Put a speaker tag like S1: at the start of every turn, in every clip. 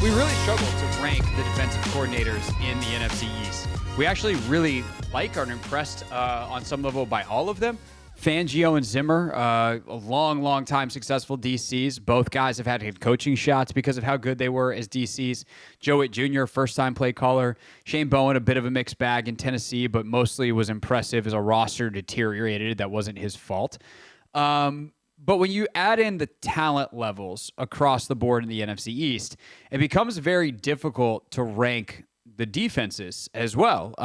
S1: We really struggle to rank the defensive coordinators in the NFC East. We actually really like or are impressed on some level by all of them. Fangio and Zimmer, a long time successful DCs. Both guys have had head coaching shots because of how good they were as DCs. Joe Whitt Jr., first-time play caller. Shane Bowen, a bit of a mixed bag in Tennessee, but mostly was impressive as a roster deteriorated. That wasn't his fault. But when you add in the talent levels across the board in the NFC East, it becomes very difficult to rank the defenses as well.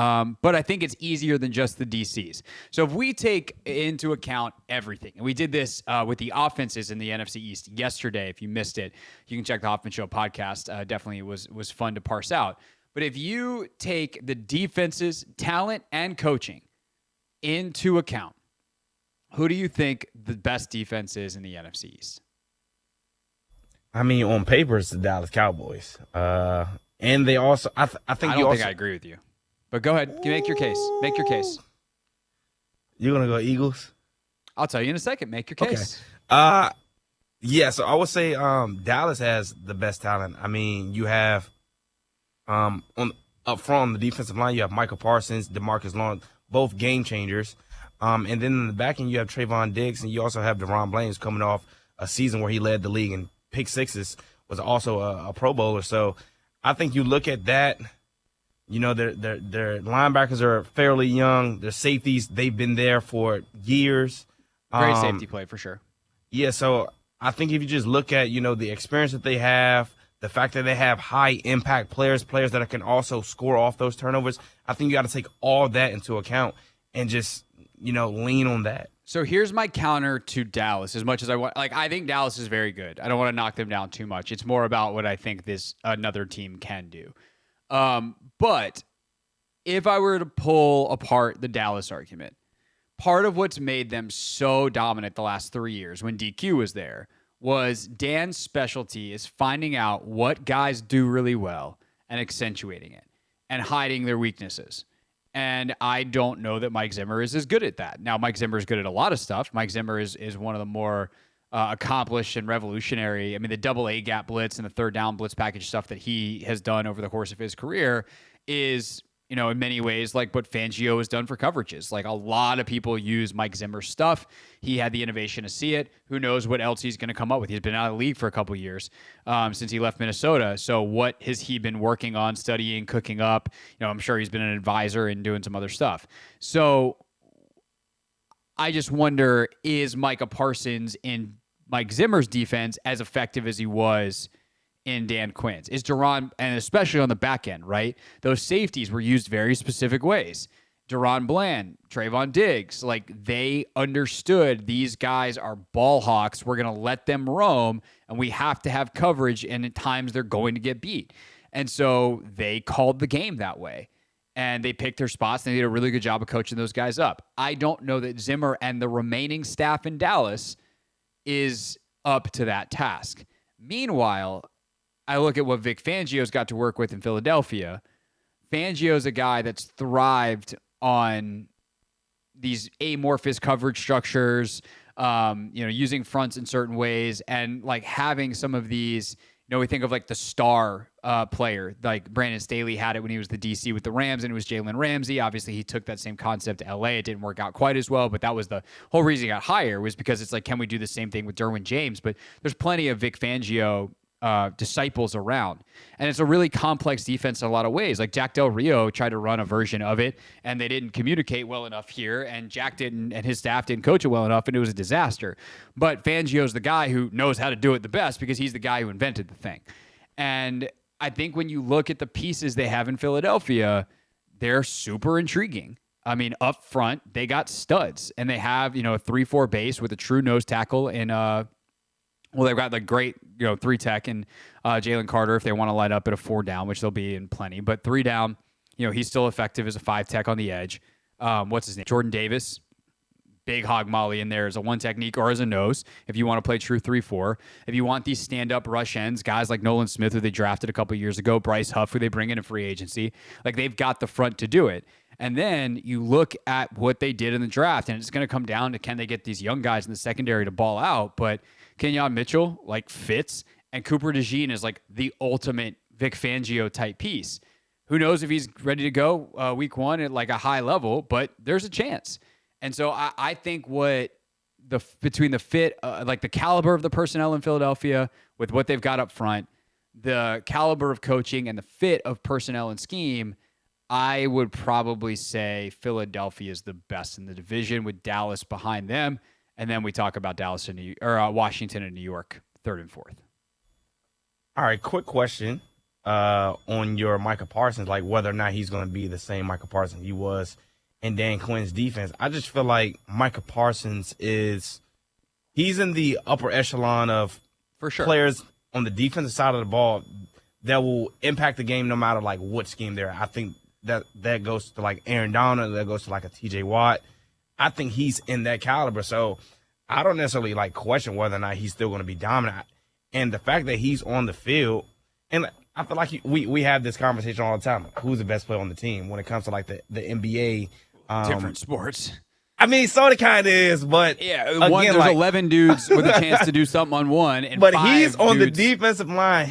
S1: But I think it's easier than just the DCs. So if we take into account everything, and we did this with the offenses in the NFC East yesterday. If you missed it, you can check the Hoffman Show podcast. Definitely was fun to parse out. But if you take the defenses, talent, and coaching into account, who do you think the best defense is in the NFC East?
S2: I mean, on paper, it's the Dallas Cowboys. And they also, I think
S1: I agree with you. But go ahead. Make your case. Make your case.
S2: You're going to go Eagles?
S1: I'll tell you in a second. Make your case.
S2: Okay. Yeah, so I would say Dallas has the best talent. I mean, you have up front on the defensive line, you have Micah Parsons, DeMarcus Lawrence, both game changers. And then in the back end, you have Trayvon Diggs, and you also have Deron Bland coming off a season where he led the league in pick sixes, was also a Pro Bowler. So I think you look at that, you know, their linebackers are fairly young. Their safeties, they've been there for years.
S1: Great safety play for sure.
S2: Yeah, so I think if you just look at, you know, the experience that they have, the fact that they have high-impact players that can also score off those turnovers, I think you got to take all of that into account and just, you know, lean on that.
S1: So here's my counter to Dallas. As much as I want, I think Dallas is very good. I don't want to knock them down too much. It's more about what I think this another team can do. But if I were to pull apart the Dallas argument, part of what's made them so dominant the last 3 years when DQ was there was Dan's specialty is finding out what guys do really well and accentuating it and hiding their weaknesses. And I don't know that Mike Zimmer is as good at that. Now, Mike Zimmer is good at a lot of stuff. Mike Zimmer is one of the more accomplished and revolutionary. I mean, the double A gap blitz and the third down blitz package stuff that he has done over the course of his career is, you know, in many ways like what Fangio has done for coverages. Like a lot of people use Mike Zimmer's stuff. He had the innovation to see it. Who knows what else he's going to come up with? He's been out of the league for a couple of years since he left Minnesota. So what has he been working on, studying, cooking up? You know, I'm sure he's been an advisor and doing some other stuff. So I just wonder, is Micah Parsons in Mike Zimmer's defense as effective as he was in Dan Quinn's? Is Deron, and especially on the back end, right? Those safeties were used very specific ways. Deron Bland, Trayvon Diggs, like they understood these guys are ball hawks. We're going to let them roam, and we have to have coverage, and at times they're going to get beat. And so they called the game that way, and they picked their spots, and they did a really good job of coaching those guys up. I don't know that Zimmer and the remaining staff in Dallas is up to that task. Meanwhile, I look at what Vic Fangio's got to work with in Philadelphia. Fangio's a guy that's thrived on these amorphous coverage structures, using fronts in certain ways, and like having some of these, we think of like the star player, like Brandon Staley had it when he was the DC with the Rams, and it was Jalen Ramsey. Obviously, he took that same concept to LA. It didn't work out quite as well, but that was the whole reason he got hired, was because it's like, can we do the same thing with Derwin James? But there's plenty of Vic Fangio disciples around. And it's a really complex defense in a lot of ways. Like Jack Del Rio tried to run a version of it, and they didn't communicate well enough here, and Jack didn't, and his staff didn't coach it well enough, and it was a disaster. But Fangio's the guy who knows how to do it the best because he's the guy who invented the thing. And I think when you look at the pieces they have in Philadelphia, they're super intriguing. I mean, up front, they got studs, and they have, a 3-4 base with a true nose tackle in they've got the great, 3 tech and Jalen Carter if they want to light up at a 4 down, which they'll be in plenty. But 3 down, he's still effective as a 5 tech on the edge. What's his name? Jordan Davis, big hog molly in there as a 1 technique or as a nose if you want to play true 3-4. If you want these stand-up rush ends, guys like Nolan Smith, who they drafted a couple years ago, Bryce Huff, who they bring in free agency, like they've got the front to do it. And then you look at what they did in the draft, and it's going to come down to, can they get these young guys in the secondary to ball out? But Kenyon Mitchell fits, and Cooper DeJean is like the ultimate Vic Fangio type piece. Who knows if he's ready to go week one at like a high level, but there's a chance. And so I think between the fit, like the caliber of the personnel in Philadelphia with what they've got up front, the caliber of coaching and the fit of personnel and scheme, I would probably say Philadelphia is the best in the division with Dallas behind them. And then we talk about Washington and New York, third and fourth.
S2: All right, quick question on your Micah Parsons, like whether or not he's going to be the same Micah Parsons he was in Dan Quinn's defense. I just feel like Micah Parsons he's in the upper echelon of
S1: for sure
S2: players on the defensive side of the ball that will impact the game no matter like what scheme they're. I think that goes to like Aaron Donald, that goes to like a TJ Watt. I think he's in that caliber. So I don't necessarily like question whether or not he's still going to be dominant. And the fact that he's on the field, and I feel like we have this conversation all the time. Who's the best player on the team when it comes to like the NBA?
S1: Different sports.
S2: I mean, sort of kind of is, but
S1: yeah,
S2: again,
S1: there's 11 dudes with a chance to do something on one, and
S2: but
S1: 5
S2: he's on
S1: dudes.
S2: the defensive line.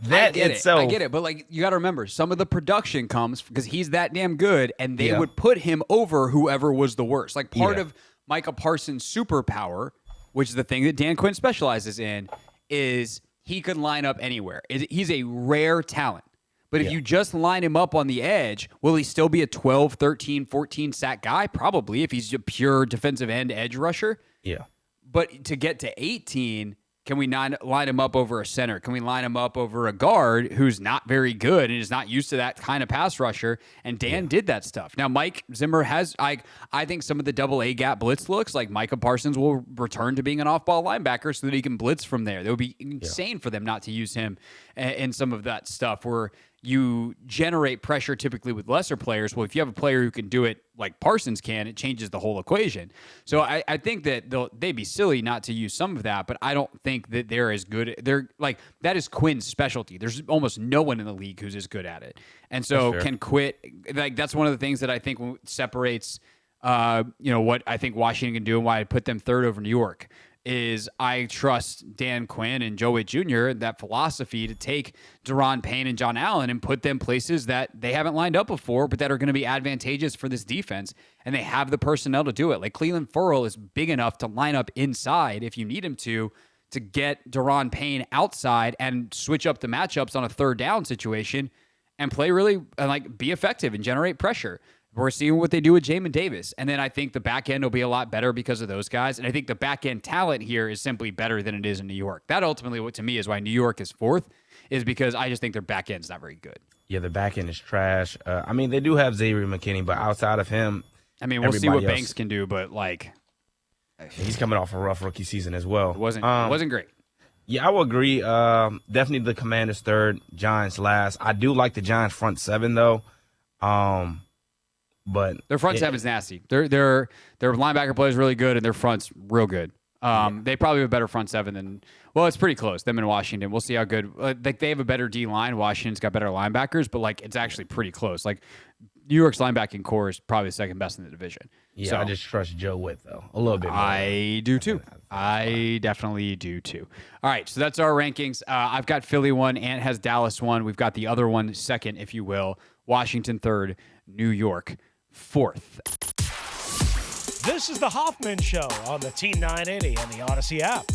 S2: I get it,
S1: but like you got to remember, some of the production comes because he's that damn good, and they would put him over whoever was the worst. Like part of Micah Parsons' superpower, which is the thing that Dan Quinn specializes in, is he could line up anywhere. He's a rare talent. But if you just line him up on the edge, will he still be a 12, 13, 14 sack guy? Probably, if he's a pure defensive end edge rusher.
S2: Yeah.
S1: But to get to 18, can we not line him up over a center? Can we line him up over a guard who's not very good and is not used to that kind of pass rusher? And Dan did that stuff. Now, Mike Zimmer has, I think some of the double A gap blitz looks like Micah Parsons will return to being an off-ball linebacker so that he can blitz from there. It would be insane for them not to use him in some of that stuff where you generate pressure typically with lesser players. Well, if you have a player who can do it like Parsons can, it changes the whole equation. So I think that they'd be silly not to use some of that, but I don't think that they're as good. They're like, that is Quinn's specialty. There's almost no one in the league who's as good at it. And so can quit. Like, that's one of the things that I think separates, what I think Washington can do and why I put them third over New York. Is I trust Dan Quinn and Joe Whitt Jr., that philosophy to take Daron Payne and Jon Allen and put them places that they haven't lined up before, but that are going to be advantageous for this defense, and they have the personnel to do it. Like Cleveland Ferrell is big enough to line up inside if you need him to get Daron Payne outside and switch up the matchups on a third down situation and play really, like, be effective and generate pressure. We're seeing what they do with Jamin Davis. And then I think the back end will be a lot better because of those guys. And I think the back end talent here is simply better than it is in New York. That ultimately, what to me is why New York is fourth, is because I just think their back end is not very good.
S2: Yeah, the back end is trash. I mean, they do have Xavier McKinney, but outside of him,
S1: I mean, we'll see what Banks can do, but like,
S2: he's coming off a rough rookie season as well.
S1: It wasn't great.
S2: Yeah, I would agree. Definitely the Commanders third, Giants last. I do like the Giants front seven though. But
S1: their front seven's nasty. Their linebacker play is really good, and their front's real good. They probably have a better front seven than. Well, it's pretty close. Them in Washington. We'll see how good. Like they have a better D line. Washington's got better linebackers, but like it's actually pretty close. Like New York's linebacking core is probably the second best in the division.
S2: Yeah,
S1: so,
S2: I just trust Joe Whitt though a little bit more.
S1: I do too. I definitely do too. All right, so that's our rankings. I've got Philly 1. Ant has Dallas 1. We've got the other one second, if you will. Washington 3rd. New York 4th.
S3: This is the Hoffman Show on the Team 980 and the Odyssey app.